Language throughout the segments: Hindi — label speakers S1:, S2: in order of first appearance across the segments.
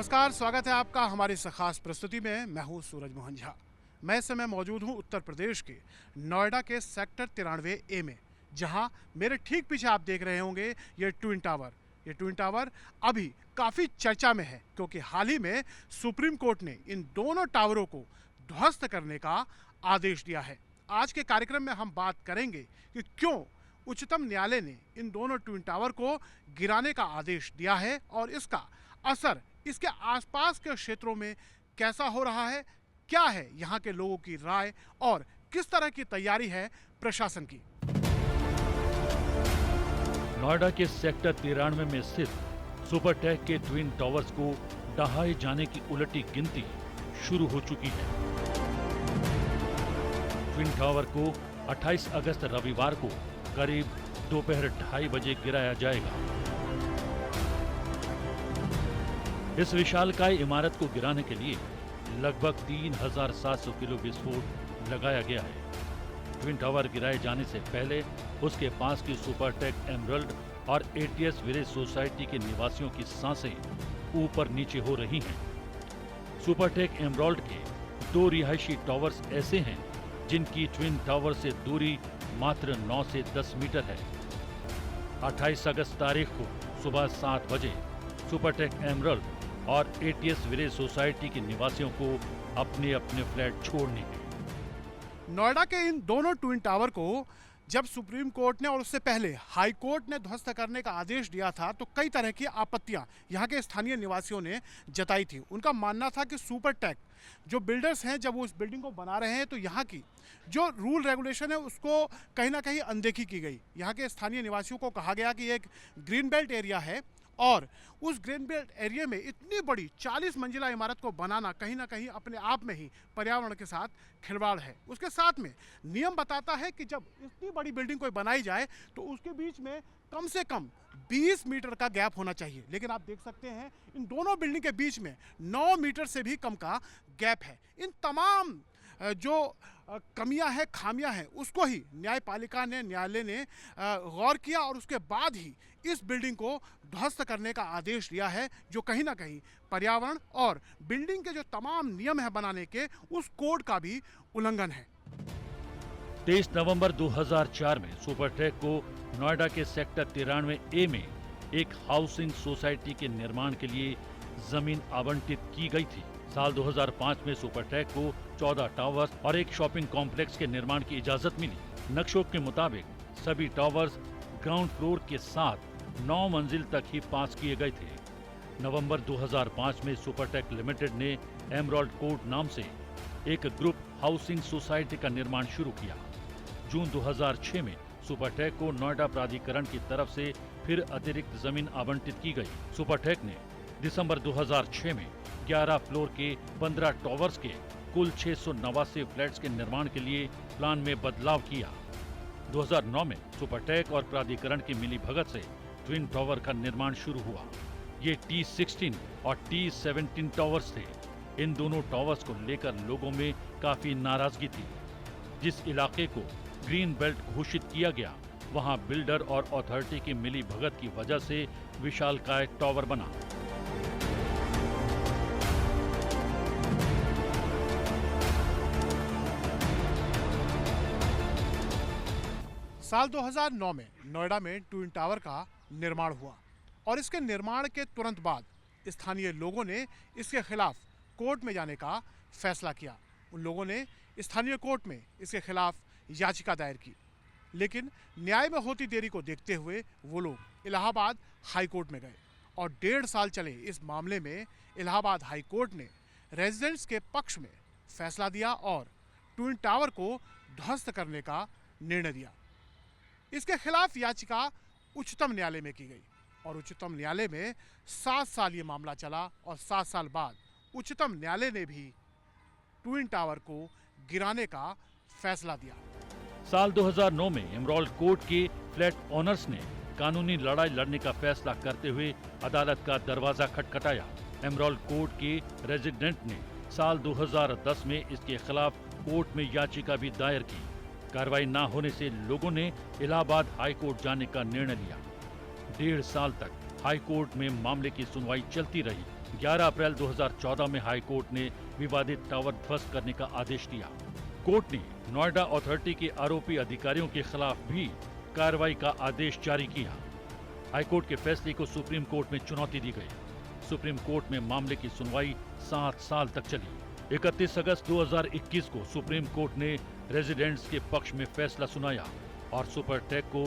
S1: नमस्कार, स्वागत है आपका हमारी इस खास प्रस्तुति में। मैं हूं सूरज मोहन झा। मैं इस समय मौजूद हूं उत्तर प्रदेश के नोएडा के सेक्टर 93A में, जहां मेरे ठीक पीछे आप देख रहे होंगे ये ट्विन टावर। ये ट्विन टावर अभी काफ़ी चर्चा में है क्योंकि हाल ही में सुप्रीम कोर्ट ने इन दोनों टावरों को ध्वस्त करने का आदेश दिया है। आज के कार्यक्रम में हम बात करेंगे कि क्यों उच्चतम न्यायालय ने इन दोनों ट्विन टावर को गिराने का आदेश दिया है और इसका असर इसके आसपास के क्षेत्रों में कैसा हो रहा है, क्या है यहाँ के लोगों की राय और किस तरह की तैयारी है प्रशासन की।
S2: नोएडा के सेक्टर 93 में स्थित सुपरटेक के ट्विन टावर्स को ढहाए जाने की उलटी गिनती शुरू हो चुकी है। ट्विन टावर को 28 अगस्त रविवार को करीब दोपहर 2:30 बजे गिराया जाएगा। इस विशालकाय इमारत को गिराने के लिए लगभग 3700 किलो विस्फोट लगाया गया है। ट्विन टावर गिराए जाने से पहले उसके पास की सुपरटेक एमरल्ड और एटीएस विलेज सोसाइटी के निवासियों की सांसें ऊपर नीचे हो रही हैं। सुपरटेक एमरल्ड के 2 रिहायशी टावर्स ऐसे हैं जिनकी ट्विन टावर से दूरी मात्र 9 से 10 मीटर है। 28 अगस्त तारीख को सुबह 7 बजे सुपरटेक एमरल्ड और एटीएस विलेज सोसाइटी के निवासियों को अपने अपने फ्लैट छोड़ने हैं।
S1: नोएडा के इन दोनों ट्विन टावर को जब सुप्रीम कोर्ट ने और उससे पहले हाई कोर्ट ने ध्वस्त करने का आदेश दिया था तो कई तरह की आपत्तियां यहाँ के स्थानीय निवासियों ने जताई थी। उनका मानना था कि सुपरटेक जो बिल्डर्स हैं जब वो इस बिल्डिंग को बना रहे हैं तो यहाँ की जो रूल रेगुलेशन है उसको कहीं ना कहीं अनदेखी की गई। यहाँ के स्थानीय निवासियों को कहा गया कि एक ग्रीन बेल्ट एरिया है और उस ग्रीन बेल्ट एरिया में इतनी बड़ी 40 मंजिला इमारत को बनाना कहीं ना कहीं अपने आप में ही पर्यावरण के साथ खिलवाड़ है। उसके साथ में नियम बताता है कि जब इतनी बड़ी बिल्डिंग कोई बनाई जाए तो उसके बीच में कम से कम 20 मीटर का गैप होना चाहिए, लेकिन आप देख सकते हैं इन दोनों बिल्डिंग के बीच में 9 मीटर से भी कम का गैप है। इन तमाम जो कमियां हैं, खामियां हैं, उसको ही न्यायालय ने गौर किया और उसके बाद ही इस बिल्डिंग को ध्वस्त करने का आदेश दिया है, जो कहीं ना कहीं पर्यावरण और बिल्डिंग के जो तमाम नियम है बनाने के उस कोड का भी उल्लंघन है।
S2: 23 नवंबर 2004 में सुपरटेक को नोएडा के सेक्टर 93A में एक हाउसिंग सोसाइटी के निर्माण के लिए जमीन आवंटित की गई थी। साल 2005 में सुपरटेक को 14 टावर्स और एक शॉपिंग कॉम्प्लेक्स के निर्माण की इजाजत मिली। नक्शों के मुताबिक सभी टावर्स ग्राउंड फ्लोर के साथ 9 मंजिल तक ही पास किए गए थे। नवंबर 2005 में सुपरटेक लिमिटेड ने एमरल्ड कोर्ट नाम से एक ग्रुप हाउसिंग सोसाइटी का निर्माण शुरू किया। जून 2006 में सुपरटेक को नोएडा प्राधिकरण की तरफ से फिर अतिरिक्त जमीन आवंटित की गई। सुपरटेक ने दिसंबर 2006 में 11 फ्लोर के 15 टावर्स के कुल 689 फ्लैट्स के निर्माण के लिए प्लान में बदलाव किया। 2009 में सुपरटेक और प्राधिकरण की मिलीभगत से ट्विन टावर का निर्माण शुरू हुआ। ये T16 और T17 टावर्स थे। इन दोनों टावर्स को लेकर लोगों में काफी नाराजगी थी। जिस इलाके को ग्रीन बेल्ट घोषित किया गया वहां बिल्डर और अथॉरिटी की मिलीभगत की वजह से विशालकाय टावर बना।
S1: साल 2009 में नोएडा में ट्विन टावर का निर्माण हुआ और इसके निर्माण के तुरंत बाद स्थानीय लोगों ने इसके खिलाफ कोर्ट में जाने का फैसला किया। उन लोगों ने स्थानीय कोर्ट में इसके खिलाफ याचिका दायर की, लेकिन न्याय में होती देरी को देखते हुए वो लोग इलाहाबाद हाई कोर्ट में गए और 1.5 साल चले इस मामले में इलाहाबाद हाई कोर्ट ने रेजिडेंट्स के पक्ष में फैसला दिया और ट्विन टावर को ध्वस्त करने का निर्णय दिया। इसके खिलाफ याचिका उच्चतम न्यायालय में की गई और उच्चतम न्यायालय में 7 साल ये मामला चला और 7 साल बाद उच्चतम न्यायालय ने भी ट्विन टावर को गिराने का फैसला दिया।
S2: साल 2009 में एमरल्ड कोर्ट के फ्लैट ओनर्स ने कानूनी लड़ाई लड़ने का फैसला करते हुए अदालत का दरवाजा खटखटाया। एमरल्ड कोर्ट के रेजिडेंट ने साल 2010 में इसके खिलाफ कोर्ट में याचिका भी दायर की। कार्रवाई न होने से लोगों ने इलाहाबाद हाई कोर्ट जाने का निर्णय लिया। 1.5 साल तक हाई कोर्ट में मामले की सुनवाई चलती रही। 11 अप्रैल 2014 में हाई कोर्ट ने विवादित टावर ध्वस्त करने का आदेश दिया। कोर्ट ने नोएडा अथॉरिटी के आरोपी अधिकारियों के खिलाफ भी कार्रवाई का आदेश जारी किया। हाईकोर्ट के फैसले को सुप्रीम कोर्ट में चुनौती दी गई। सुप्रीम कोर्ट में मामले की सुनवाई 7 साल तक चली। 31 अगस्त 2021 को सुप्रीम कोर्ट ने रेजिडेंट्स के पक्ष में फैसला सुनाया और सुपरटेक को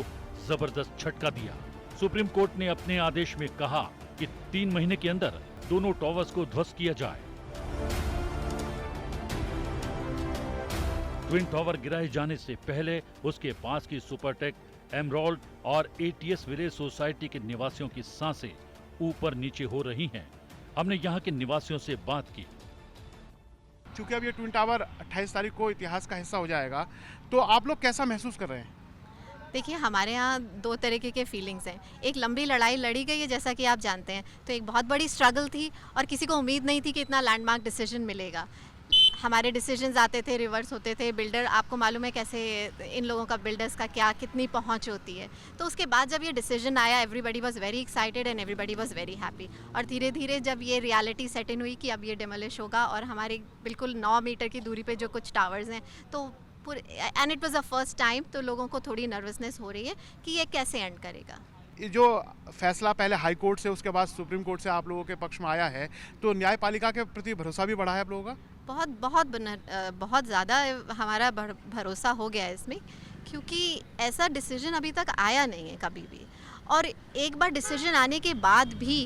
S2: जबरदस्त झटका दिया। सुप्रीम कोर्ट ने अपने आदेश में कहा कि 3 महीने के अंदर दोनों टावर्स को ध्वस्त किया जाए। ट्विन टावर गिराए जाने से पहले उसके पास की सुपरटेक, एमरॉल्ड और एटीएस विलेज सोसाइटी के निवासियों की सांसें ऊपर नीचे हो रही हैं। हमने यहाँ के निवासियों से बात की।
S1: चूंकि अब ये ट्विन टावर 28 तारीख को इतिहास का हिस्सा हो जाएगा, तो आप लोग कैसा महसूस कर रहे हैं?
S3: देखिए, हमारे यहाँ 2 तरीके के फीलिंग्स हैं। एक लंबी लड़ाई लड़ी गई है, जैसा कि आप जानते हैं, तो एक बहुत बड़ी स्ट्रगल थी और किसी को उम्मीद नहीं थी कि इतना लैंडमार्क डिसीजन मिलेगा। हमारे डिसीजंस आते थे, रिवर्स होते थे। बिल्डर, आपको मालूम है कैसे इन लोगों का, बिल्डर्स का क्या कितनी पहुंच होती है। तो उसके बाद जब ये डिसीजन आया, everybody was very excited and everybody was very happy. और धीरे धीरे जब ये रियलिटी सेट इन हुई कि अब ये डिमोलिश होगा और हमारे बिल्कुल 9 मीटर की दूरी पे जो कुछ टावर्स हैं, तो and it was a first time, तो लोगों को थोड़ी नर्वसनेस हो रही है कि ये कैसे एंड करेगा।
S1: ये जो फैसला पहले हाई कोर्ट से, उसके बाद सुप्रीम कोर्ट से आप लोगों के पक्ष में आया है, तो न्यायपालिका के प्रति भरोसा भी बढ़ा है आप लोगों का?
S3: बहुत ज़्यादा हमारा भरोसा हो गया है इसमें, क्योंकि ऐसा डिसीजन अभी तक आया नहीं है कभी भी। और एक बार डिसीजन आने के बाद भी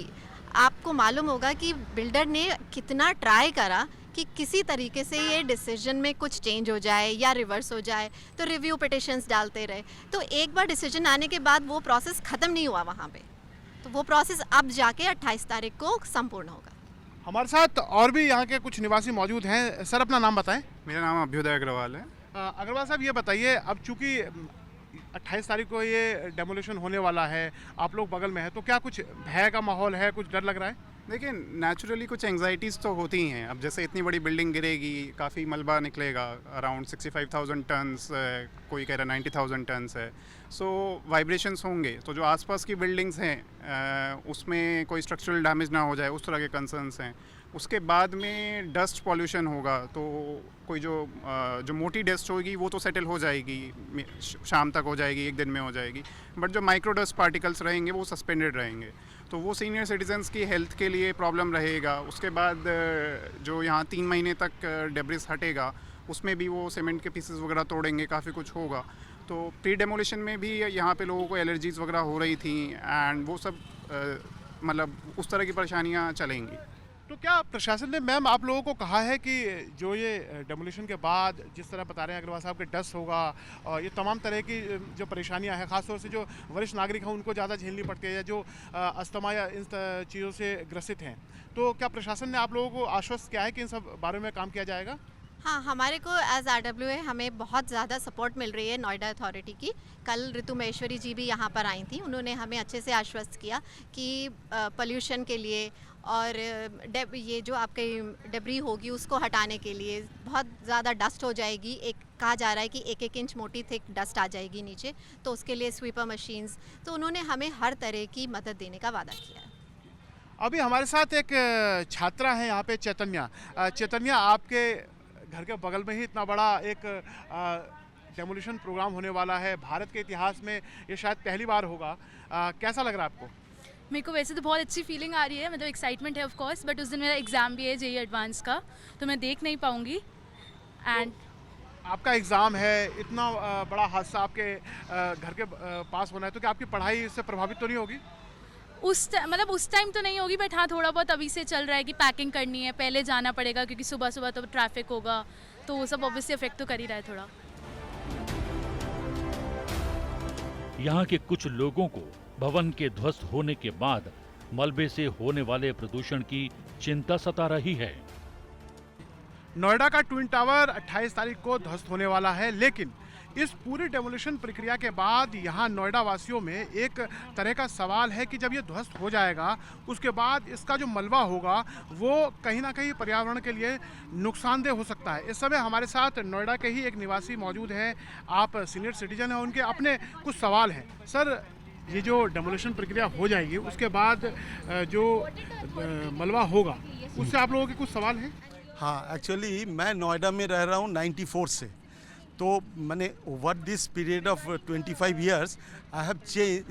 S3: आपको मालूम होगा कि बिल्डर ने कितना ट्राई करा कि किसी तरीके से ये डिसीजन में कुछ चेंज हो जाए या रिवर्स हो जाए, तो रिव्यू पिटिशंस डालते रहे। तो एक बार डिसीजन आने के बाद वो प्रोसेस ख़त्म नहीं हुआ वहाँ पे, तो वो प्रोसेस अब जाके 28 तारीख को संपूर्ण होगा।
S1: हमारे साथ और भी यहाँ के कुछ निवासी मौजूद हैं। सर, अपना नाम बताएं।
S4: मेरा नाम अभ्युदय अग्रवाल है।
S1: अग्रवाल साहब, ये बताइए, अब चूंकि 28 तारीख को ये डेमोलिशन होने वाला है, आप लोग बगल में है, तो क्या कुछ भय का माहौल है, कुछ डर लग रहा है?
S4: देखिए, नेचुरली कुछ एंग्जाइटीज़ तो होती ही हैं। अब जैसे इतनी बड़ी बिल्डिंग गिरेगी, काफ़ी मलबा निकलेगा, अराउंड 65,000 टन्स, कोई कह रहा 90,000 टन्स है। सो वाइब्रेशंस होंगे, तो जो आसपास की बिल्डिंग्स हैं उसमें कोई स्ट्रक्चरल डैमेज ना हो जाए, उस तरह के कंसर्न्स हैं। उसके बाद में डस्ट पॉल्यूशन होगा, तो कोई जो मोटी डस्ट होगी वो तो सेटल हो जाएगी, शाम तक हो जाएगी, एक दिन में हो जाएगी। बट जो माइक्रो डस्ट पार्टिकल्स रहेंगे वो सस्पेंडेड रहेंगे, तो वो सीनियर सिटीजन्स की हेल्थ के लिए प्रॉब्लम रहेगा। उसके बाद जो यहाँ 3 महीने तक डेब्रिस हटेगा, उसमें भी वो सीमेंट के पीसेस वगैरह तोड़ेंगे, काफ़ी कुछ होगा। तो प्री डेमोलिशन में भी यहाँ पे लोगों को एलर्जीज़ वगैरह हो रही थी, एंड वो सब मतलब उस तरह की परेशानियाँ चलेंगी।
S1: तो क्या प्रशासन ने, मैम, आप लोगों को कहा है कि जो ये डेमोलिशन के बाद जिस तरह बता रहे हैं अग्रवाल साहब के डस्ट होगा और ये तमाम तरह की जो परेशानियां हैं, ख़ासतौर से जो वरिष्ठ नागरिक हैं उनको ज़्यादा झेलनी पड़ती है, या जो अस्थमा या इन चीज़ों से ग्रसित हैं, तो क्या प्रशासन ने आप लोगों को आश्वस्त किया है कि इन सब बारे में काम किया जाएगा?
S3: हाँ, हमारे को एज RWA हमें बहुत ज़्यादा सपोर्ट मिल रही है नोएडा अथॉरिटी की। कल ऋतु महेश्वरी जी भी यहाँ पर आई थी, उन्होंने हमें अच्छे से आश्वस्त किया कि पोल्यूशन के लिए और ये जो आपके डेब्री होगी उसको हटाने के लिए बहुत ज़्यादा डस्ट हो जाएगी। एक कहा जा रहा है कि 1-1 इंच मोटी थिक डस्ट आ जाएगी नीचे, तो उसके लिए स्वीपर मशीन्स, तो उन्होंने हमें हर तरह की मदद देने का वादा किया है।
S1: अभी हमारे साथ एक छात्रा है यहाँ पे, चैतन्या, आपके घर के बगल में ही इतना बड़ा एक डेमोलिशन प्रोग्राम होने वाला है। भारत के इतिहास में ये शायद पहली बार होगा। कैसा लग रहा है आपको?
S5: मेरे को वैसे तो बहुत अच्छी फीलिंग आ रही है, मतलब एक्साइटमेंट है ऑफ कोर्स, बट उस दिन मेरा एग्ज़ाम भी है जेईई एडवांस का, तो मैं देख नहीं पाऊँगी। एंड
S1: आपका एग्ज़ाम है, इतना बड़ा हादसा आपके घर के पास होना है, तो क्या आपकी पढ़ाई इससे प्रभावित तो नहीं होगी?
S5: उस टाइम तो नहीं होगी, बट हाँ थोड़ा बहुत अभी से चल रहा है कि पैकिंग करनी है, पहले जाना पड़ेगा क्योंकि सुबह सुबह तो ट्रैफिक होगा, तो वो सब ऑब्वियसली अफेक्ट तो कर ही रहा है थोड़ा।
S2: यहाँ के कुछ लोगों को भवन के ध्वस्त होने के बाद मलबे से होने वाले प्रदूषण की चिंता सता रही है।
S1: नोएडा का ट्विन टावर 28 तारीख को ध्वस्त होने वाला है, लेकिन इस पूरी डेमोलिशन प्रक्रिया के बाद यहाँ नोएडा वासियों में एक तरह का सवाल है कि जब ये ध्वस्त हो जाएगा, उसके बाद इसका जो मलबा होगा वो कहीं ना कहीं पर्यावरण के लिए नुकसानदेह हो सकता है। इस समय हमारे साथ नोएडा के ही एक निवासी मौजूद हैं। आप सीनियर सिटीजन हैं, उनके अपने कुछ सवाल हैं। सर, ये जो डेमोलिशन प्रक्रिया हो जाएगी उसके बाद जो मलबा होगा उससे आप लोगों के कुछ सवाल हैं?
S6: हाँ, एक्चुअली मैं नोएडा में रह रहा हूँ 94 से, तो मैंने over this period of 25 years I have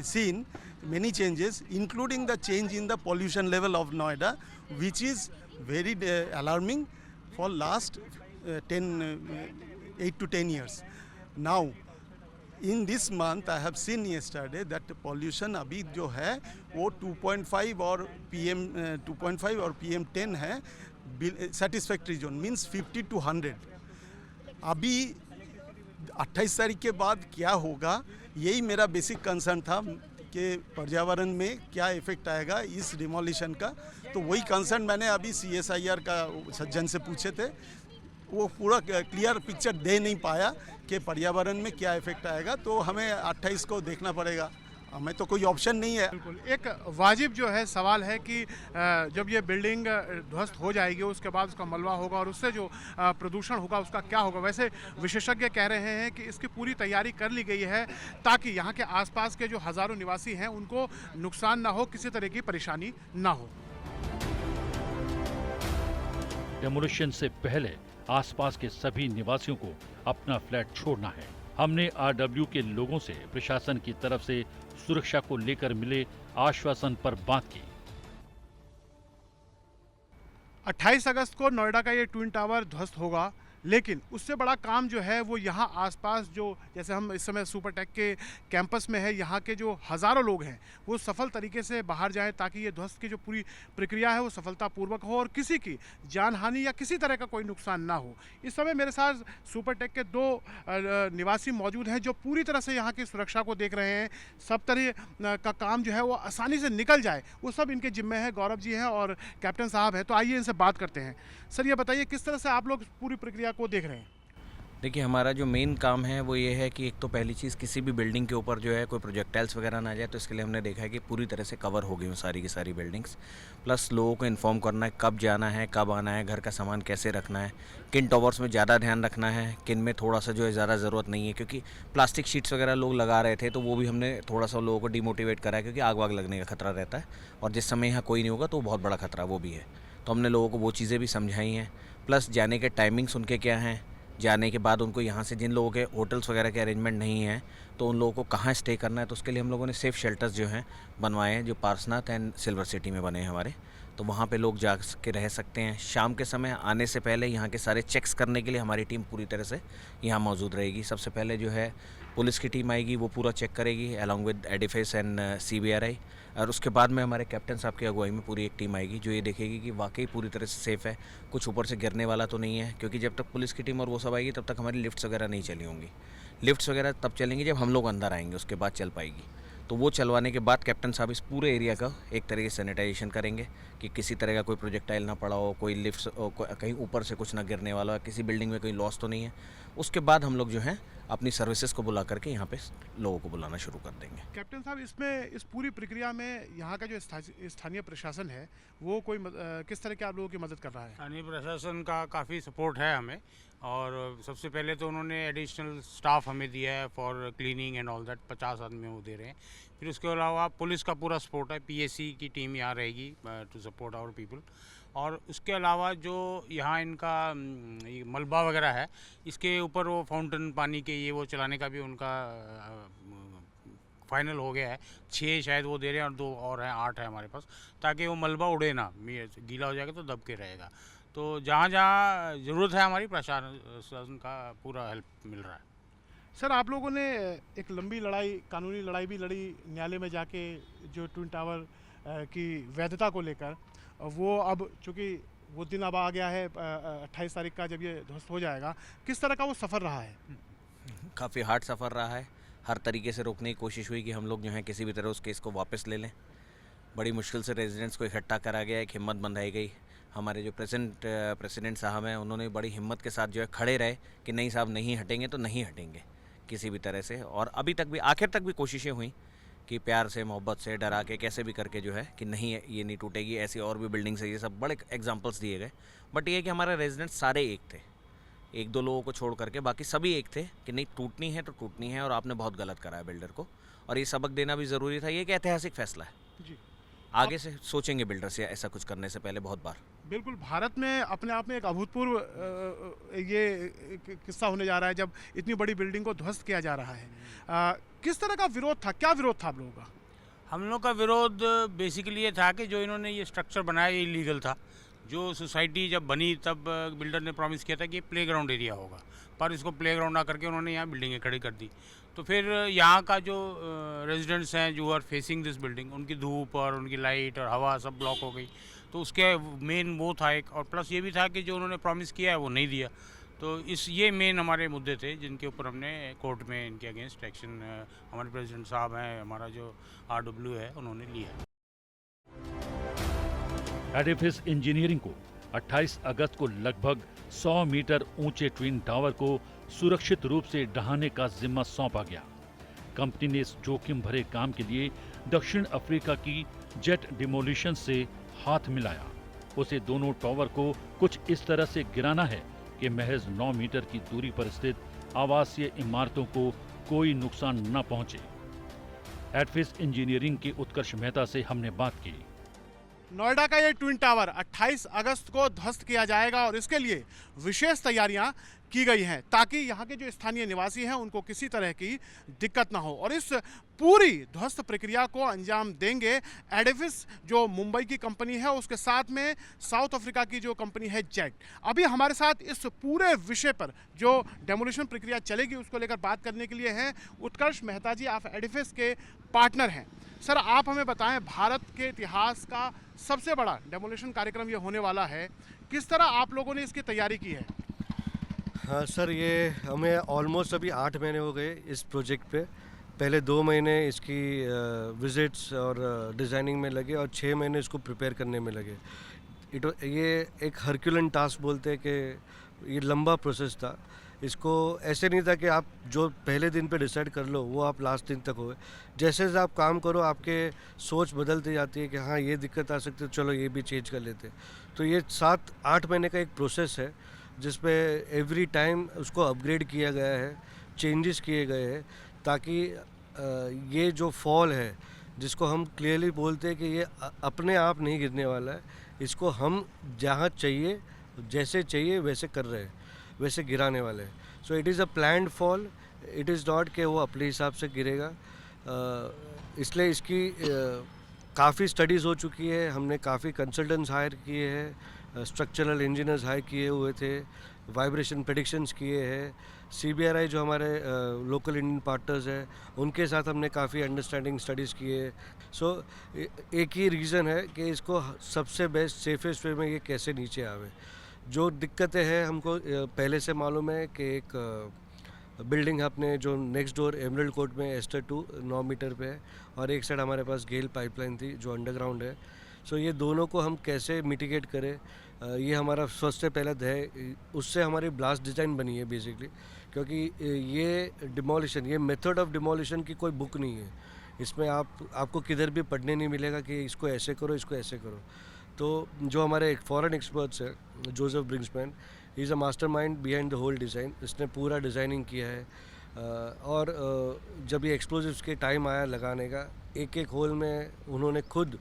S6: seen many changes, including the change in the pollution level of Noida, which is very alarming for last 8 to 10 years. Now, in this month, I have seen yesterday that pollution अभी जो है वो 2.5 और PM 2.5 और PM10 है, satisfactory zone means 50 to 100. अभी 28 तारीख के बाद क्या होगा, यही मेरा बेसिक कंसर्न था कि पर्यावरण में क्या इफेक्ट आएगा इस डिमोलिशन का। तो वही कंसर्न मैंने अभी CSIR का सज्जन से पूछे थे, वो पूरा क्लियर पिक्चर दे नहीं पाया कि पर्यावरण में क्या इफेक्ट आएगा, तो हमें 28 को देखना पड़ेगा, हमें तो कोई ऑप्शन नहीं है।
S1: बिल्कुल, एक वाजिब जो है सवाल है कि जब ये बिल्डिंग ध्वस्त हो जाएगी उसके बाद उसका मलबा होगा और उससे जो प्रदूषण होगा उसका क्या होगा। वैसे विशेषज्ञ कह रहे हैं कि इसकी पूरी तैयारी कर ली गई है ताकि यहाँ के आसपास के जो हज़ारों निवासी हैं उनको नुकसान ना हो, किसी तरह की परेशानी ना हो।
S2: डेमोलिशन से पहले आसपास के सभी निवासियों को अपना फ्लैट छोड़ना है। हमने RW के लोगों से प्रशासन की तरफ से सुरक्षा को लेकर मिले आश्वासन पर बात की।
S1: 28 अगस्त को नोएडा का ये ट्विन टावर ध्वस्त होगा, लेकिन उससे बड़ा काम जो है वो यहाँ आसपास जो, जैसे हम इस समय सुपरटेक के कैंपस में है, यहाँ के जो हज़ारों लोग हैं वो सफल तरीके से बाहर जाएं ताकि ये ध्वस्त की जो पूरी प्रक्रिया है वो सफलतापूर्वक हो और किसी की जान हानि या किसी तरह का कोई नुकसान ना हो। इस समय मेरे साथ सुपरटेक के 2 निवासी मौजूद हैं जो पूरी तरह से यहाँ की सुरक्षा को देख रहे हैं। सब तरह का काम जो है वो आसानी से निकल जाए वो सब इनके जिम्मे है। गौरव जी हैं और कैप्टन साहब हैं, तो आइए इनसे बात करते हैं। सर, ये बताइए किस तरह से आप लोग पूरी प्रक्रिया को देख रहे हैं?
S7: देखिए, हमारा जो मेन काम है वो ये है कि एक तो पहली चीज़, किसी भी बिल्डिंग के ऊपर जो है कोई प्रोजेक्टाइल्स वगैरह ना जाए, तो इसके लिए हमने देखा है कि पूरी तरह से कवर हो गई सारी की सारी बिल्डिंग्स। प्लस लोगों को इन्फॉर्म करना है कब जाना है, कब आना है, घर का सामान कैसे रखना है, किन टॉवर्स में ज़्यादा ध्यान रखना है, किन में थोड़ा सा जो है ज़्यादा ज़रूरत नहीं है, क्योंकि प्लास्टिक शीट्स वगैरह लोग लगा रहे थे तो वो भी हमने थोड़ा सा लोगों को डिमोटिवेट करा है, क्योंकि आग वाग लगने का खतरा रहता है और जिस समय यहाँ कोई नहीं होगा तो बहुत बड़ा खतरा वो भी है। तो हमने लोगों को वो चीज़ें भी समझाई हैं। प्लस जाने के टाइमिंग्स उनके क्या हैं, जाने के बाद उनको यहाँ से, जिन लोगों के होटल्स वगैरह के अरेंजमेंट नहीं है तो उन लोगों को कहाँ स्टे करना है, तो उसके लिए हम लोगों ने सेफ़ शेल्टर्स जो हैं बनवाए हैं, जो पारसनाथ एंड सिल्वर सिटी में बने हैं हमारे, तो वहाँ पे लोग जा के रह सकते हैं। शाम के समय आने से पहले यहाँ के सारे चेक्स करने के लिए हमारी टीम पूरी तरह से यहाँ मौजूद रहेगी। सबसे पहले जो है पुलिस की टीम आएगी, वो पूरा चेक करेगी along with Edifice and CBRI, और उसके बाद में हमारे कैप्टन साहब की अगुवाई में पूरी एक टीम आएगी जो ये देखेगी कि वाकई पूरी तरह से सेफ़ है, कुछ ऊपर से गिरने वाला तो नहीं है, क्योंकि जब तक पुलिस की टीम और वो सब आएगी तब तक हमारी लिफ्ट्स वगैरह नहीं चली होंगी। लिफ्ट्स वगैरह तब चलेंगी जब हम लोग अंदर आएंगे, उसके बाद चल पाएगी। तो वो चलवाने के बाद कैप्टन साहब इस पूरे एरिया का एक तरीके से सैनिटाइजेशन करेंगे कि किसी तरह का कोई प्रोजेक्टाइल ना पड़ा हो, कोई लिफ्ट कहीं ऊपर से कुछ ना गिरने वाला हो, किसी बिल्डिंग में कोई लॉस तो नहीं है। उसके बाद हम लोग जो है अपनी सर्विसेज को बुला करके यहाँ पे लोगों को बुलाना शुरू कर देंगे।
S1: कैप्टन साहब, इसमें इस पूरी प्रक्रिया में यहाँ का जो स्थानीय प्रशासन है वो कोई किस तरह के आप लोगों की मदद कर रहा है?
S8: स्थानीय प्रशासन का काफ़ी सपोर्ट है हमें, और सबसे पहले तो उन्होंने एडिशनल स्टाफ हमें दिया है for cleaning and all that, 50 आदमी वो दे रहे हैं। फिर उसके अलावा पुलिस का पूरा सपोर्ट है, PSC की टीम यहाँ रहेगी टू सपोर्ट आवर पीपल। और उसके अलावा जो यहाँ इनका मलबा वगैरह है, इसके ऊपर वो फाउंटेन पानी के ये वो चलाने का भी उनका फाइनल हो गया है। 6 शायद वो दे रहे हैं और 2 और हैं, 8 है हमारे पास, ताकि वो मलबा उड़े ना, गीला हो जाएगा तो दब के रहेगा। तो जहाँ जहाँ ज़रूरत है हमारी प्रशासन का पूरा हेल्प मिल रहा है।
S1: सर, आप लोगों ने एक लंबी लड़ाई, कानूनी लड़ाई भी लड़ी न्यायालय में जाके जो ट्विन टावर की वैधता को लेकर, वो अब चूँकि वो दिन अब आ गया है 28 तारीख का जब ये ध्वस्त हो जाएगा, किस तरह का वो सफ़र रहा है?
S7: काफ़ी हार्ड सफ़र रहा है। हर तरीके से रोकने की कोशिश हुई कि हम लोग जो है किसी भी तरह उस केस को वापस ले लें। बड़ी मुश्किल से रेजिडेंट्स को इकट्ठा करा गया, एक हिम्मत बंधाई गई। हमारे जो प्रेसिडेंट साहब हैं उन्होंने बड़ी हिम्मत के साथ जो है खड़े रहे कि नहीं साहब, नहीं हटेंगे तो नहीं हटेंगे किसी भी तरह से। और अभी तक भी, आखिर तक भी कोशिशें हुई कि प्यार से, मोहब्बत से, डरा के, कैसे भी करके जो है कि नहीं ये नहीं टूटेगी। ऐसी और भी बिल्डिंग्स है, ये सब बड़े एग्जांपल्स दिए गए। बट ये है कि हमारे रेजिडेंट्स सारे एक थे, एक दो लोगों को छोड़ करके बाकी सभी एक थे कि नहीं, टूटनी है तो टूटनी है और आपने बहुत गलत करा है बिल्डर को, और ये सबक देना भी ज़रूरी था। ये एक ऐतिहासिक फैसला है
S1: जी।
S7: आगे से सोचेंगे बिल्डर से ऐसा कुछ करने से पहले बहुत बार।
S1: बिल्कुल, भारत में अपने आप में एक अभूतपूर्व ये किस्सा होने जा रहा है जब इतनी बड़ी बिल्डिंग को ध्वस्त किया जा रहा है। किस तरह का विरोध था, क्या विरोध था आप लोगों का?
S8: हम लोग का विरोध बेसिकली ये था कि जो इन्होंने ये स्ट्रक्चर बनाया ये इलीगल था। जो सोसाइटी जब बनी तब बिल्डर ने प्रॉमिस किया था कि प्लेग्राउंड एरिया होगा, पर इसको प्लेग्राउंड ना करके उन्होंने यहाँ बिल्डिंगें खड़ी कर दी। तो फिर यहाँ का जो रेजिडेंट्स हैं जो आर फेसिंग दिस बिल्डिंग, उनकी धूप और उनकी लाइट और हवा सब ब्लॉक हो गई। तो उसके मेन वो था एक, और प्लस ये भी था कि जो उन्होंने प्रॉमिस किया है वो नहीं दिया। तो ये मेन हमारे मुद्दे थे जिनके ऊपर हमने कोर्ट में इनके अगेंस्ट एक्शन हमारे प्रेसिडेंट साहब हैं, हमारा जो RW है, उन्होंने लिया है।
S2: एडिफिस इंजीनियरिंग को 28 अगस्त को लगभग 100 मीटर ऊंचे ट्विन टावर को सुरक्षित रूप से ढहाने का जिम्मा सौंपा गया। कंपनी ने इस जोखिम भरे काम के लिए दक्षिण अफ्रीका की जेट डिमोलिशन से हाथ मिलाया। उसे दोनों टावर को कुछ इस तरह से गिराना है कि महज 9 मीटर की दूरी पर स्थित आवासीय इमारतों को कोई नुकसान न पहुंचे। एडिफिस इंजीनियरिंग के उत्कर्ष मेहता से हमने बात की।
S1: नोएडा का ये ट्विन टावर 28 अगस्त को ध्वस्त किया जाएगा और इसके लिए विशेष तैयारियां की गई हैं ताकि यहाँ के जो स्थानीय निवासी हैं उनको किसी तरह की दिक्कत ना हो। और इस पूरी ध्वस्त प्रक्रिया को अंजाम देंगे एडिफिस जो मुंबई की कंपनी है, उसके साथ में साउथ अफ्रीका की जो कंपनी है जेट। अभी हमारे साथ इस पूरे विषय पर जो डेमोलिशन प्रक्रिया चलेगी उसको लेकर बात करने के लिए हैं उत्कर्ष मेहता जी, आप एडिफिस के पार्टनर हैं। सर, आप हमें बताएं, भारत के इतिहास का सबसे बड़ा डेमोलिशन कार्यक्रम ये होने वाला है, किस तरह आप लोगों ने इसकी तैयारी की है?
S9: हाँ सर, ये हमें ऑलमोस्ट अभी 8 महीने हो गए इस प्रोजेक्ट पे। पहले 2 महीने इसकी विजिट्स और डिज़ाइनिंग में लगे और 6 महीने इसको प्रिपेयर करने में लगे। ये एक हरक्यूलन टास्क बोलते हैं कि ये लंबा प्रोसेस था। इसको ऐसे नहीं था कि आप जो पहले दिन पे डिसाइड कर लो वो आप लास्ट दिन तक हो। जैसे जैसे आप काम करो आपके सोच बदलती जाती है कि हाँ ये दिक्कत आ सकती है, चलो ये भी चेंज कर लेते। तो ये 7-8 महीने का एक प्रोसेस है जिसपे एवरी टाइम उसको अपग्रेड किया गया है, चेंजेस किए गए हैं ताकि ये जो फॉल है जिसको हम क्लियरली बोलते हैं कि ये अपने आप नहीं गिरने वाला है, इसको हम जहाँ चाहिए जैसे चाहिए वैसे कर रहे हैं, वैसे गिराने वाले हैं। So it is a planned fall, it is not कि वो अपने हिसाब से गिरेगा। इसलिए इसकी काफ़ी स्टडीज़ हो चुकी है, हमने काफ़ी कंसल्टेंट्स हायर किए हैं, स्ट्रक्चरल इंजीनियर्स हायर किए हुए थे, वाइब्रेशन प्रेडिक्शंस किए हैं। CBRI जो हमारे लोकल इंडियन पार्टनर्स हैं उनके साथ हमने काफ़ी अंडरस्टैंडिंग स्टडीज़ किए। सो एक ही रीज़न है कि इसको सबसे बेस्ट सेफेस्ट वे में ये कैसे नीचे आवे। जो दिक्कतें हैं हमको पहले से मालूम है कि एक बिल्डिंग है अपने जो नेक्स्ट डोर एमरल्ड कोर्ट में एस्टर 2 9 मीटर पे है और एक साइड हमारे पास गेल पाइपलाइन थी जो अंडरग्राउंड है। सो ये दोनों को हम कैसे मिटिगेट करें, ये हमारा सबसे पहला है। उससे हमारी ब्लास्ट डिज़ाइन बनी है बेसिकली, क्योंकि ये डिमोलिशन, ये मेथड ऑफ डिमोलिशन की कोई बुक नहीं है। इसमें आपको किधर भी पढ़ने नहीं मिलेगा कि इसको ऐसे करो, इसको ऐसे करो। तो जो हमारे एक फॉरेन एक्सपर्ट्स है Joseph Brinksman, he is a mastermind behind the whole design. इसने पूरा डिज़ाइनिंग किया है और जब ये एक्सप्लोजिव्स के टाइम आया लगाने का, एक एक होल में उन्होंने खुद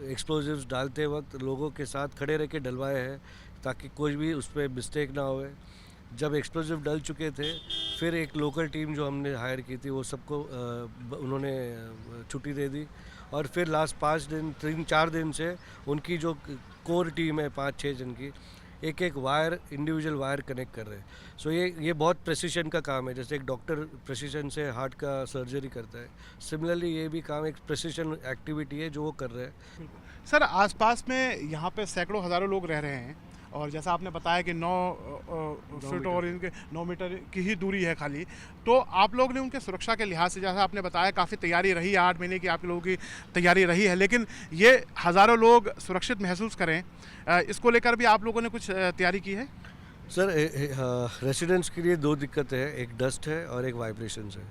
S9: एक्सप्लोजिव्स डालते वक्त लोगों के साथ खड़े रह के डलवाए हैं ताकि कोई भी उस पर मिस्टेक ना होए। जब एक्सप्लोजिव डल चुके थे फिर एक लोकल टीम जो हमने हायर की थी वो सबको उन्होंने छुट्टी दे दी और फिर लास्ट 5 दिन 3-4 दिन से उनकी जो कोर टीम है 5-6 जन की, एक एक वायर इंडिविजुअल वायर कनेक्ट कर रहे हैं। सो ये बहुत प्रेसिशन का काम है। जैसे एक डॉक्टर प्रेसिशन से हार्ट का सर्जरी करता है, सिमिलरली ये भी काम एक प्रेसिशन एक्टिविटी है जो वो कर रहे हैं।
S1: सर, आसपास में यहाँ पे सैकड़ों हज़ारों लोग रह रहे हैं और जैसा आपने बताया कि 9 फीट और इनके 9 मीटर की ही दूरी है खाली, तो आप लोग ने उनके सुरक्षा के लिहाज से, जैसा आपने बताया, काफ़ी तैयारी रही है, 8 महीने की आप लोगों की तैयारी रही है, लेकिन ये हज़ारों लोग सुरक्षित महसूस करें, इसको लेकर भी आप लोगों ने कुछ तैयारी की है?
S9: सर, रेसिडेंट्स के लिए 2 दिक्कतें हैं, एक डस्ट है और एक वाइब्रेशंस है।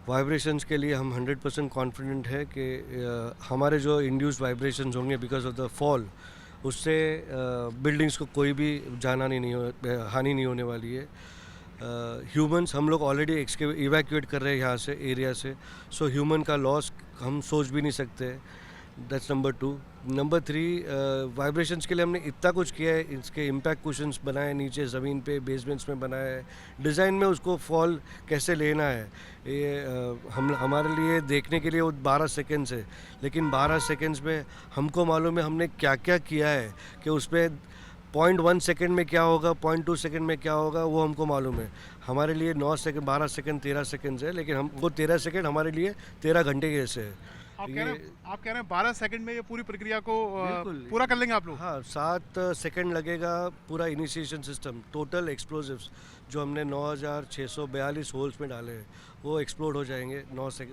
S9: वाइब्रेशंस के लिए हम 100% कॉन्फिडेंट है कि हमारे जो इंड्यूस्ड वाइब्रेशंस होंगे बिकॉज ऑफ द फॉल उससे बिल्डिंग्स को कोई भी हानि नहीं होने वाली है। ह्यूमंस हम लोग ऑलरेडी इवैक्यूएट कर रहे हैं यहाँ से एरिया से, सो ह्यूमन का लॉस हम सोच भी नहीं सकते। That's number 2। नंबर 3, वाइब्रेशंस के लिए हमने इतना कुछ किया है, इसके इम्पैक्ट कुशंस बनाए नीचे ज़मीन पे, बेसमेंट्स में बनाया है। डिज़ाइन में उसको फॉल कैसे लेना है ये हमारे लिए देखने के लिए वो 12 सेकेंड्स है, लेकिन 12 सेकेंड्स में हमको मालूम है हमने क्या क्या किया है कि उस पर 0.1 सेकेंड में क्या होगा, 0.2 सेकेंड में क्या होगा, वो हमको मालूम है। हमारे लिए 9 सेकेंड, 12 सेकेंड, 13 सेकेंड्स है, लेकिन हम वो 13 सेकेंड हमारे लिए 13 घंटे के जैसे है।
S1: आप कह रहे हैं 12 सेकंड में ये पूरी प्रक्रिया को पूरा कर लेंगे आप लोग?
S9: हाँ, 7 सेकंड लगेगा पूरा इनिशिएशन सिस्टम। टोटल एक्सप्लोजिव्स जो हमने 9642 होल्स में डाले हैं वो एक्सप्लोड हो जाएंगे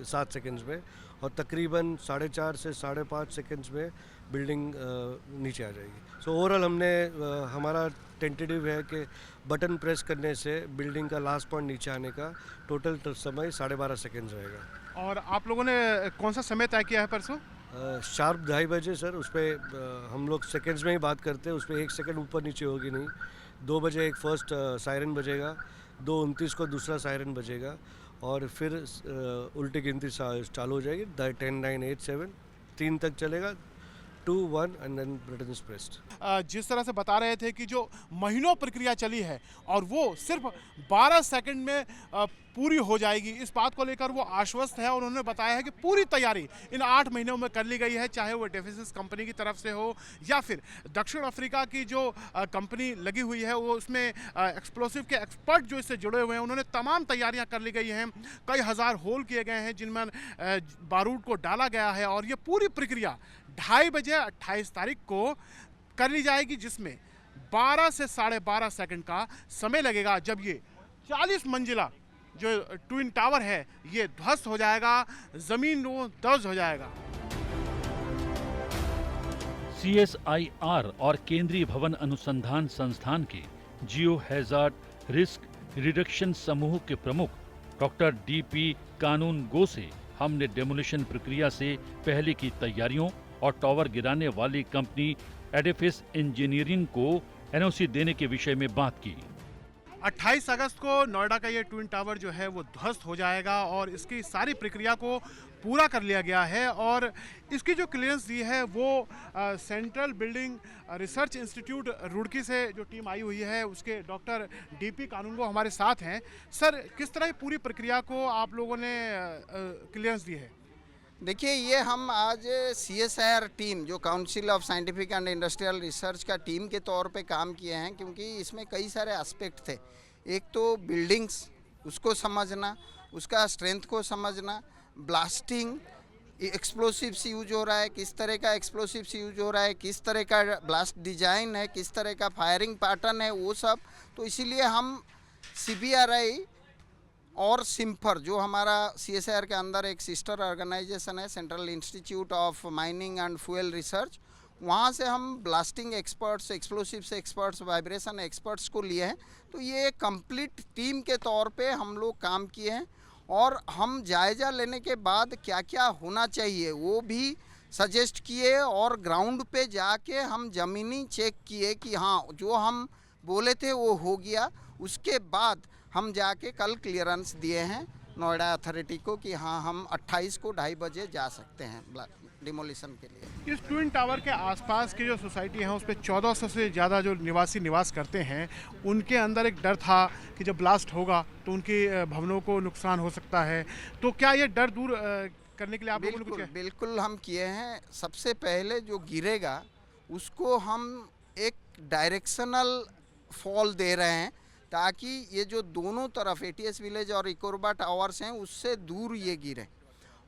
S9: 7 सेकंड्स में, और तकरीबन 4.5 से 5.5 सेकंड्स में बिल्डिंग नीचे आ जाएगी। सो ओवरऑल हमने हमारा टेंटेटिव है कि बटन प्रेस करने से बिल्डिंग का लास्ट पॉइंट नीचे आने का टोटल समय 12.5 सेकंड्स रहेगा।
S1: और आप लोगों ने कौन सा समय तय किया है परसों?
S9: शार्प 2:30 बजे सर। उस पर हम लोग सेकंड्स में ही बात करते हैं, उस पर 1 सेकंड ऊपर नीचे होगी नहीं। 2 बजे एक फर्स्ट सायरन बजेगा, 2:29 को दूसरा सायरन बजेगा, और फिर उल्टी गिनती चालू हो जाएगी। 10, 9, 8, 7, 3 तक चलेगा, 2, 1 and then button is pressed.
S1: जिस तरह से बता रहे थे कि जो महीनों प्रक्रिया चली है और वो सिर्फ 12 सेकंड में पूरी हो जाएगी, इस बात को लेकर वो आश्वस्त है। और उन्होंने बताया है कि पूरी तैयारी इन 8 महीनों में कर ली गई है, चाहे वो डेफिसिस कंपनी की तरफ से हो या फिर दक्षिण अफ्रीका की जो कंपनी लगी हुई है, वो उसमें एक्सप्लोसिव के एक्सपर्ट जो इससे जुड़े हुए हैं, उन्होंने तमाम तैयारियां कर ली गई हैं। कई हज़ार होल किए गए हैं जिनमें बारूद को डाला गया है, और ये पूरी प्रक्रिया 2:30 बजे 28 तारीख को कर ली जाएगी, जिसमें 12 से 12.5 सेकंड का समय लगेगा, जब ये 40 मंजिला जो ट्विन टावर है ये ध्वस्त हो जाएगा, जमीन वो ध्वस्त हो जाएगा।
S2: CSIR और केंद्रीय भवन अनुसंधान संस्थान के जियो हैजार्ड रिस्क रिडक्शन समूह के प्रमुख डॉक्टर DP कानूनगो से हमने डेमोलिशन प्रक्रिया से पहले की तैयारियों और टावर गिराने वाली कंपनी एडिफिस इंजीनियरिंग को NOC देने के विषय में बात की।
S1: 28 अगस्त को नोएडा का ये ट्विन टावर जो है वो ध्वस्त हो जाएगा, और इसकी सारी प्रक्रिया को पूरा कर लिया गया है। और इसकी जो क्लियरेंस दी है वो central building research institute Roorkee से जो टीम आई हुई है, उसके डॉक्टर DP कानूनगो हमारे साथ हैं। सर, किस तरह पूरी प्रक्रिया को आप लोगों ने क्लियरेंस दी है?
S10: देखिए, ये हम आज CSIR टीम, जो council of scientific and industrial research का टीम के तौर पे काम किए हैं, क्योंकि इसमें कई सारे एस्पेक्ट थे। एक तो बिल्डिंग्स, उसको समझना, उसका स्ट्रेंथ को समझना, ब्लास्टिंग, एक्सप्लोसिव्स यूज हो रहा है, किस तरह का एक्सप्लोसिव्स यूज हो रहा है, किस तरह का ब्लास्ट डिजाइन है, किस तरह का फायरिंग पैटर्न है, वो सब। तो इसीलिए हम CBRI और सिम्फर, जो हमारा CSIR के अंदर एक सिस्टर ऑर्गेनाइजेशन है, central institute of mining and fuel research, वहाँ से हम blasting experts, explosives experts, vibration experts को लिए हैं। तो ये कंप्लीट टीम के तौर पे हम लोग काम किए हैं, और हम जायज़ा लेने के बाद क्या क्या होना चाहिए वो भी सजेस्ट किए, और ग्राउंड पे जाके हम ज़मीनी चेक किए कि हाँ, जो हम बोले थे वो हो गया। उसके बाद हम जाके कल क्लियरेंस दिए हैं नोएडा अथॉरिटी को कि हाँ, हम 28 को 2:30 बजे जा सकते हैं डिमोलिशन के लिए।
S1: इस ट्विन टावर के आसपास की जो सोसाइटी है उस पर 1400 से ज़्यादा जो निवास करते हैं, उनके अंदर एक डर था कि जब ब्लास्ट होगा तो उनके भवनों को नुकसान हो सकता है। तो क्या ये डर दूर करने के लिए आप लोगों ने कुछ किया?
S10: बिल्कुल हम किए हैं। सबसे पहले जो गिरेगा उसको हम एक डायरेक्शनल फॉल दे रहे हैं, ताकि ये जो दोनों तरफ ATS विलेज और इकोरबा टावर्स हैं उससे दूर ये गिरे।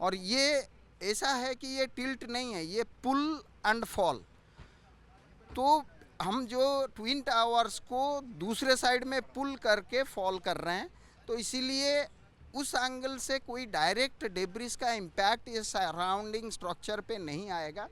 S10: और ये ऐसा है कि ये टिल्ट नहीं है, ये पुल एंड फॉल। तो हम जो ट्विन टावर्स को दूसरे साइड में पुल करके फॉल कर रहे हैं, तो इसीलिए उस एंगल से कोई डायरेक्ट डेब्रिस का इम्पैक्ट ये सराउंडिंग स्ट्रक्चर पे नहीं आएगा।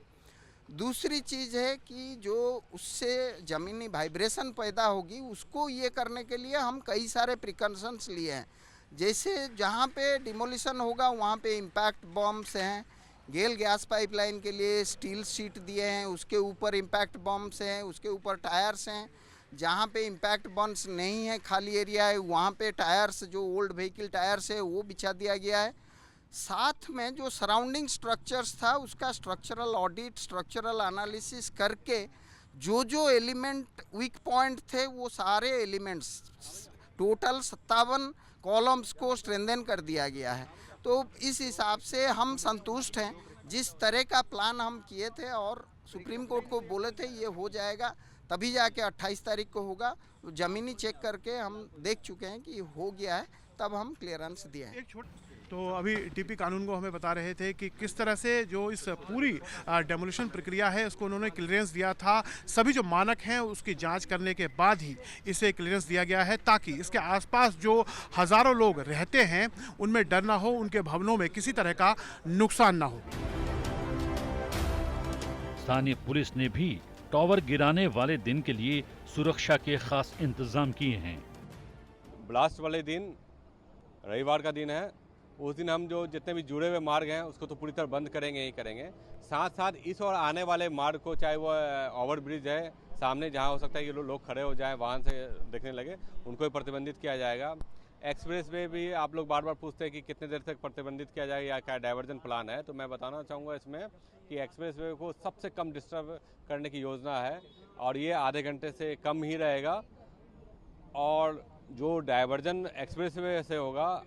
S10: दूसरी चीज़ है कि जो उससे ज़मीनी वाइब्रेशन पैदा होगी, उसको ये करने के लिए हम कई सारे प्रिकॉशंस लिए हैं। जैसे जहाँ पे डिमोलिशन होगा वहाँ पे इम्पैक्ट बॉम्ब्स हैं, गेल गैस पाइपलाइन के लिए स्टील शीट दिए हैं, उसके ऊपर इम्पैक्ट बम्स हैं, उसके ऊपर टायर्स हैं। जहाँ पे इम्पैक्ट बम्स नहीं है, खाली एरिया है, वहाँ पे टायर्स, जो ओल्ड व्हीकल टायर्स है, वो बिछा दिया गया है। साथ में जो सराउंडिंग स्ट्रक्चर्स था उसका स्ट्रक्चरल ऑडिट, स्ट्रक्चरल एनालिसिस करके जो एलिमेंट वीक पॉइंट थे वो सारे एलिमेंट्स टोटल 57 कॉलम्स को स्ट्रेंथन कर दिया गया है। तो इस हिसाब से हम संतुष्ट हैं। जिस तरह का प्लान हम किए थे और सुप्रीम कोर्ट को बोले थे ये हो जाएगा, तभी जाके 28 तारीख को होगा। ज़मीनी चेक करके हम देख चुके हैं कि हो गया है, तब हम क्लियरेंस दिए हैं।
S1: तो अभी टीपी कानून को हमें बता रहे थे कि किस तरह से जो इस पूरी डेमोलिशन प्रक्रिया है उसको उन्होंने क्लियरेंस दिया था। सभी जो मानक हैं उसकी जांच करने के बाद ही इसे क्लियरेंस दिया गया है, ताकि इसके आसपास जो हज़ारों लोग रहते हैं उनमें डर ना हो, उनके भवनों में किसी तरह का नुकसान ना हो।
S2: स्थानीय पुलिस ने भी टावर गिराने वाले दिन के लिए सुरक्षा के खास इंतजाम किए हैं।
S11: ब्लास्ट वाले दिन रविवार का दिन है, उस दिन हम जो जितने भी जुड़े हुए मार्ग हैं उसको तो पूरी तरह बंद करेंगे ही करेंगे। साथ साथ इस और आने वाले मार्ग को, चाहे वो ओवर ब्रिज है सामने, जहां हो सकता है कि लोग खड़े हो जाएं, वाहन से देखने लगे, उनको भी प्रतिबंधित किया जाएगा। एक्सप्रेस वे भी आप लोग बार बार पूछते हैं कि कितने देर तक प्रतिबंधित किया जाएगा या क्या डाइवर्जन प्लान है, तो मैं बताना चाहूँगा इसमें कि एक्सप्रेस वे को सबसे कम डिस्टर्ब करने की योजना है और ये आधे घंटे से कम ही रहेगा। और जो डाइवर्जन एक्सप्रेस वे से होगा,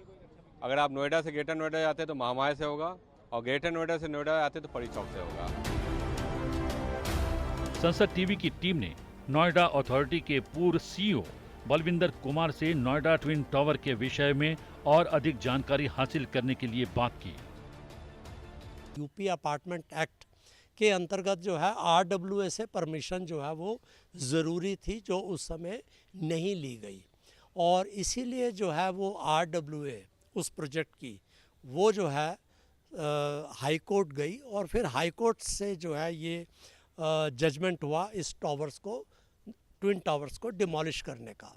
S11: अगर आप नोएडा से ग्रेटर नोएडा जाते हैं तो महामाया से होगा, और ग्रेटर नोएडा से नोएडा आते हैं तो परी चौक से होगा।
S2: संसद टीवी की टीम ने नोएडा अथॉरिटी के पूर्व सीईओ बलविंदर कुमार से नोएडा ट्विन टावर के विषय में और अधिक जानकारी हासिल करने के लिए बात की।
S12: यूपी अपार्टमेंट एक्ट के अंतर्गत जो है RWA से परमिशन जो है वो ज़रूरी थी, जो उस समय नहीं ली गई, और इसीलिए जो है वो RWA उस प्रोजेक्ट की वो जो है हाई कोर्ट गई, और फिर हाई कोर्ट से जो है ये जजमेंट हुआ इस टावर्स को, ट्विन टावर्स को डिमोलिश करने का।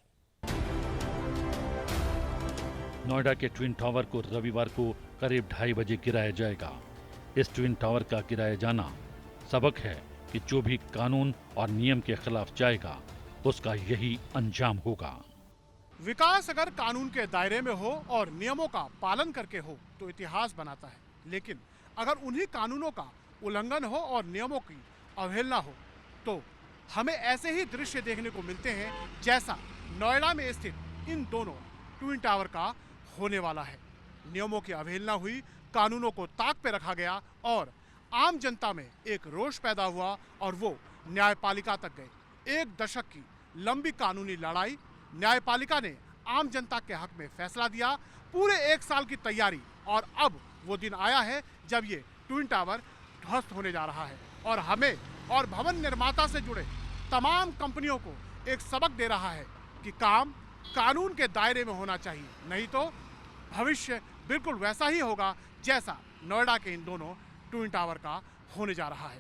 S2: नोएडा के ट्विन टावर को रविवार को करीब 2:30 बजे गिराया जाएगा। इस ट्विन टावर का गिराया जाना सबक है कि जो भी कानून और नियम के खिलाफ जाएगा उसका यही अंजाम होगा।
S1: विकास अगर कानून के दायरे में हो और नियमों का पालन करके हो तो इतिहास बनाता है, लेकिन अगर उन्हीं कानूनों का उल्लंघन हो और नियमों की अवहेलना हो तो हमें ऐसे ही दृश्य देखने को मिलते हैं जैसा नोएडा में स्थित इन दोनों ट्विन टावर का होने वाला है। नियमों की अवहेलना हुई, कानूनों को ताक पे रखा गया और आम जनता में एक रोष पैदा हुआ और वो न्यायपालिका तक गए। 1 दशक की लंबी कानूनी लड़ाई, न्यायपालिका ने आम जनता के हक में फैसला दिया, पूरे 1 साल की तैयारी, और अब वो दिन आया है जब ये ट्विन टावर ध्वस्त होने जा रहा है और हमें और भवन निर्माता से जुड़े तमाम कंपनियों को एक सबक दे रहा है कि काम कानून के दायरे में होना चाहिए, नहीं तो भविष्य बिल्कुल वैसा ही होगा जैसा नोएडा के इन दोनों ट्विन टावर का होने जा रहा है।